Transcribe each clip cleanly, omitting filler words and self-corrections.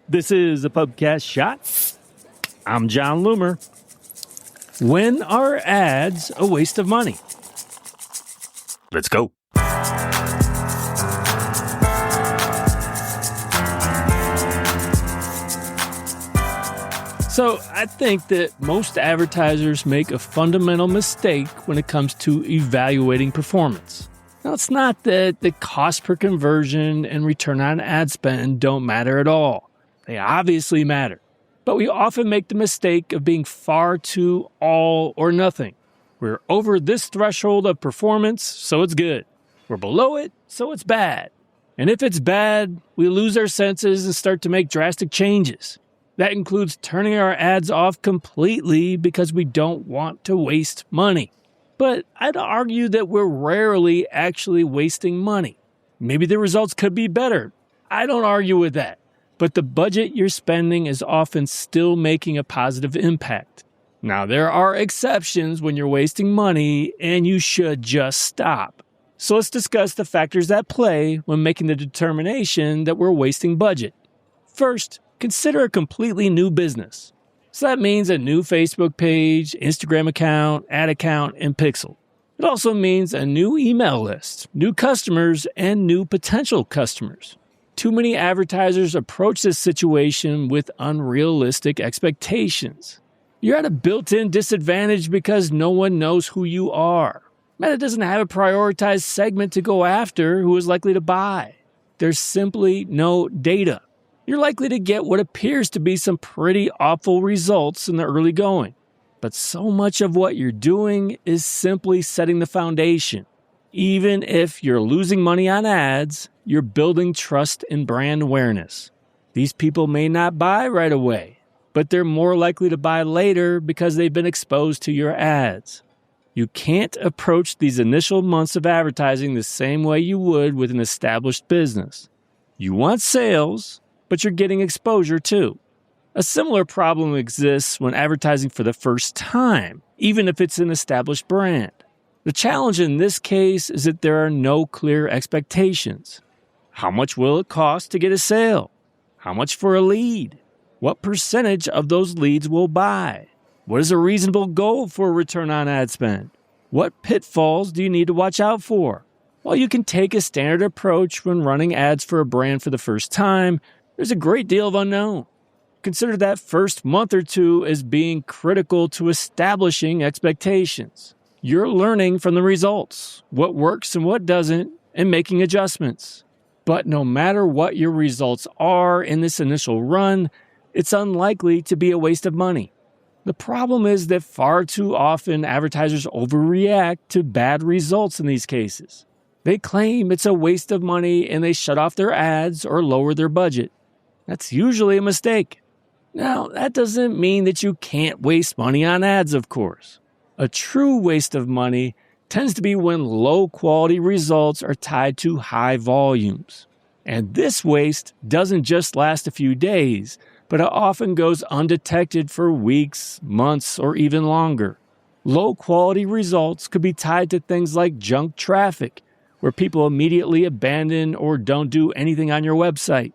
This is a Pubcast Shot. I'm John Loomer. When are ads a waste of money? Let's go. So I think that most advertisers make a fundamental mistake when it comes to evaluating performance. Now, it's not that the cost per conversion and return on ad spend don't matter at all. They obviously matter. But we often make the mistake of being far too all or nothing. We're over this threshold of performance, so it's good. We're below it, so it's bad. And if it's bad, we lose our senses and start to make drastic changes. That includes turning our ads off completely because we don't want to waste money. But I'd argue that we're rarely actually wasting money. Maybe the results could be better. I don't argue with that. But the budget you're spending is often still making a positive impact. Now, there are exceptions when you're wasting money, and you should just stop. So let's discuss the factors at play when making the determination that we're wasting budget. First, consider a completely new business. So that means a new Facebook page, Instagram account, ad account, and pixel. It also means a new email list, new customers, and new potential customers. Too many advertisers approach this situation with unrealistic expectations. You're at a built-in disadvantage because no one knows who you are. Meta doesn't have a prioritized segment to go after who is likely to buy. There's simply no data. You're likely to get what appears to be some pretty awful results in the early going. But so much of what you're doing is simply setting the foundation. Even if you're losing money on ads, you're building trust and brand awareness. These people may not buy right away, but they're more likely to buy later because they've been exposed to your ads. You can't approach these initial months of advertising the same way you would with an established business. You want sales, but you're getting exposure too. A similar problem exists when advertising for the first time, even if it's an established brand. The challenge in this case is that there are no clear expectations. How much will it cost to get a sale? How much for a lead? What percentage of those leads will buy? What is a reasonable goal for a return on ad spend? What pitfalls do you need to watch out for? While you can take a standard approach when running ads for a brand for the first time, there's a great deal of unknown. Consider that first month or two as being critical to establishing expectations. You're learning from the results, what works and what doesn't, and making adjustments. But no matter what your results are in this initial run, it's unlikely to be a waste of money. The problem is that far too often advertisers overreact to bad results in these cases. They claim it's a waste of money and they shut off their ads or lower their budget. That's usually a mistake. Now, that doesn't mean that you can't waste money on ads, of course. A true waste of money tends to be when low-quality results are tied to high volumes. And this waste doesn't just last a few days, but it often goes undetected for weeks, months, or even longer. Low-quality results could be tied to things like junk traffic, where people immediately abandon or don't do anything on your website.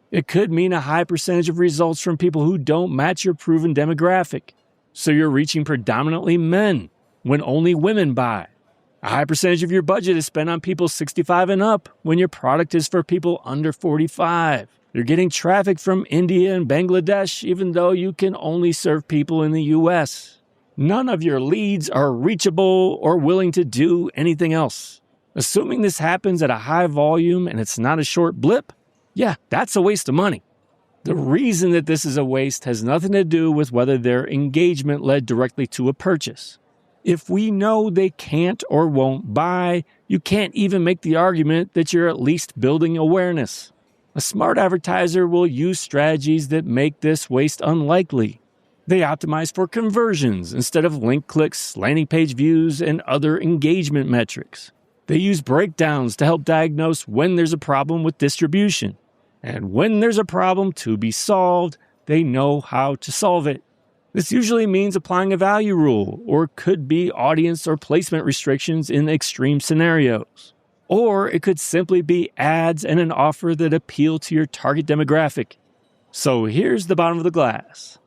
It could mean a high percentage of results from people who don't match your proven demographic. So you're reaching predominantly men when only women buy. A high percentage of your budget is spent on people 65 and up when your product is for people under 45. You're getting traffic from India and Bangladesh even though you can only serve people in the US. None of your leads are reachable or willing to do anything else. Assuming this happens at a high volume and it's not a short blip, yeah, that's a waste of money. The reason that this is a waste has nothing to do with whether their engagement led directly to a purchase. If we know they can't or won't buy, you can't even make the argument that you're at least building awareness. A smart advertiser will use strategies that make this waste unlikely. They optimize for conversions instead of link clicks, landing page views, and other engagement metrics. They use breakdowns to help diagnose when there's a problem with distribution. And when there's a problem to be solved, they know how to solve it. This usually means applying a value rule, or could be audience or placement restrictions in extreme scenarios. Or it could simply be ads and an offer that appeal to your target demographic. So here's the bottom of the glass.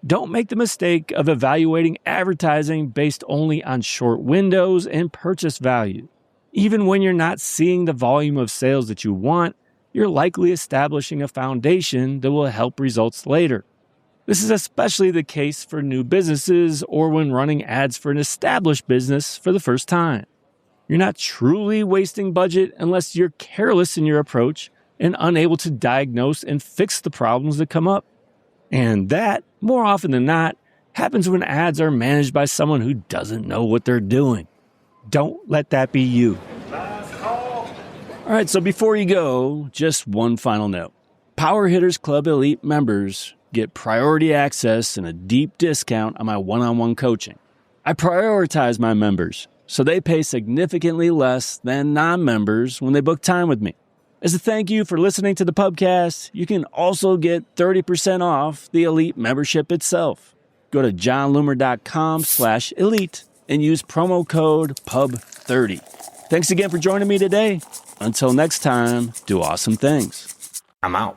Don't make the mistake of evaluating advertising based only on short windows and purchase value. Even when you're not seeing the volume of sales that you want, you're likely establishing a foundation that will help results later. This is especially the case for new businesses or when running ads for an established business for the first time. You're not truly wasting budget unless you're careless in your approach and unable to diagnose and fix the problems that come up. And that, more often than not, happens when ads are managed by someone who doesn't know what they're doing. Don't let that be you. All right, so before you go, just one final note. Power Hitters Club Elite members get priority access and a deep discount on my one-on-one coaching. I prioritize my members, so they pay significantly less than non-members when they book time with me. As a thank you for listening to the pubcast, you can also get 30% off the Elite membership itself. Go to johnloomer.com/elite and use promo code PUB30. Thanks again for joining me today. Until next time, do awesome things. I'm out.